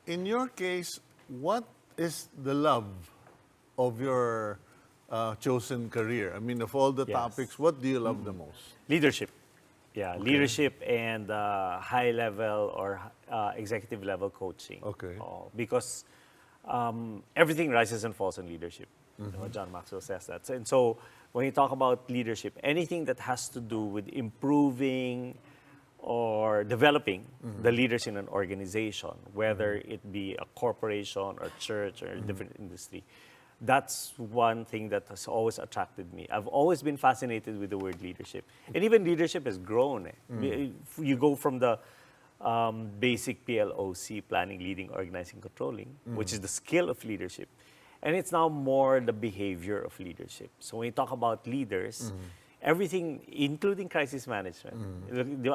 in your case, what is the love of your chosen career? I mean, of all the Yes. topics, what do you love the most? Leadership. Yeah, leadership and high level or executive level coaching. Okay. Because everything rises and falls on leadership. You know, John Maxwell says that. And so when you talk about leadership, anything that has to do with improving or developing the leaders in an organization, whether it be a corporation or church or a different industry, that's one thing that has always attracted me. I've always been fascinated with the word leadership. And even leadership has grown. You go from the basic PLOC, planning, leading, organizing, controlling, which is the skill of leadership. And it's now more the behavior of leadership. So when you talk about leaders, everything, including crisis management,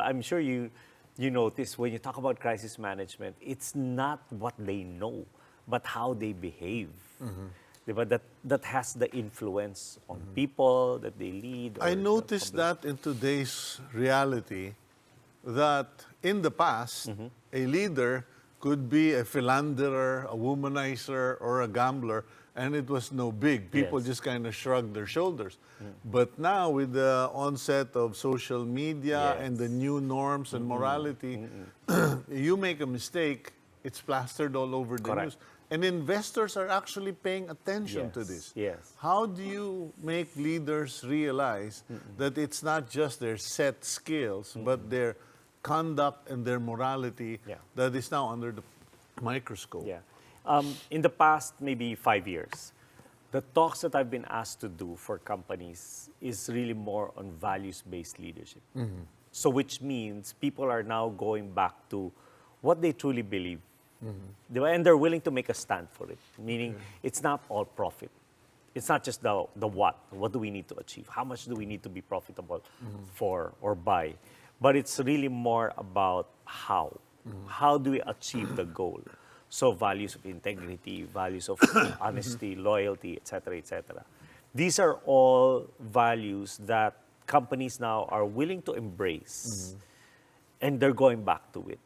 I'm sure you notice when you talk about crisis management, it's not what they know, but how they behave. Diba? That has the influence on people that they lead. I noticed that in today's reality, that in the past, a leader could be a philanderer, a womanizer, or a gambler, and it was no big. People Yes. just kind of shrugged their shoulders. But now, with the onset of social media and the new norms and morality, you make a mistake, it's plastered all over the Correct. news. And investors are actually paying attention to Yes, this. yes. How do you make leaders realize that it's not just their set skills, but their conduct and their morality that is now under the microscope? Yeah. In the past, maybe 5 years, the talks that I've been asked to do for companies is really more on values-based leadership. So which means people are now going back to what they truly believe. And they're willing to make a stand for it, meaning it's not all profit. It's not just the what. What do we need to achieve? How much do we need to be profitable for or by? But it's really more about how. How do we achieve the goal? So values of integrity, values of honesty, loyalty, etc., etc. These are all values that companies now are willing to embrace, and they're going back to it.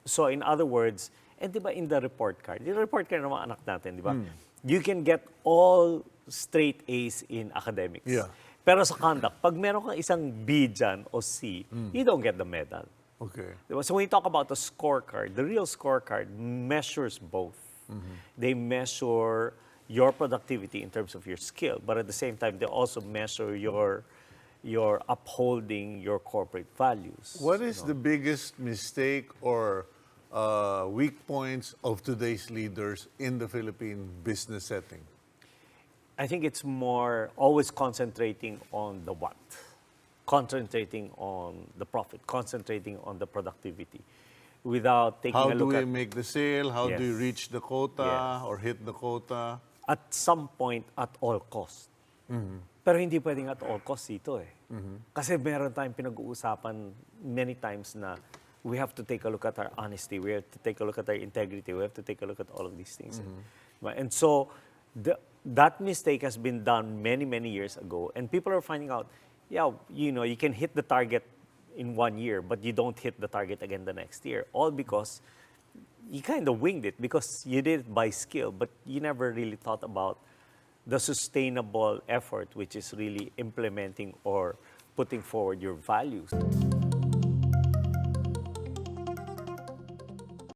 So in other words, and di ba in the report card, yung report card ng mga anak natin, di ba? You can get all straight A's in academics. Yeah. Pero sa conduct, pag meron kang isang B dyan o C, you don't get the medal. Okay. Diba? So when you talk about the scorecard, the real scorecard measures both. They measure your productivity in terms of your skill, but at the same time, they also measure your upholding your corporate values. What is the biggest mistake or weak points of today's leaders in the Philippine business setting? I think it's more always concentrating on the what, concentrating on the profit, concentrating on the productivity, without taking How a do look we at make the sale? How do you Yes. reach the quota Yes. or hit the quota? at some point at all cost. Pero hindi pwedeng at all cost dito eh. Kasi meron tayong pinag-uusapan many times na we have to take a look at our honesty, we have to take a look at our integrity, we have to take a look at all of these things. And so that mistake has been done many, many years ago, and people are finding out, yeah, you know, you can hit the target in 1 year, but you don't hit the target again the next year, all because you kind of winged it because you did it by skill, but you never really thought about the sustainable effort, which is really implementing or putting forward your values.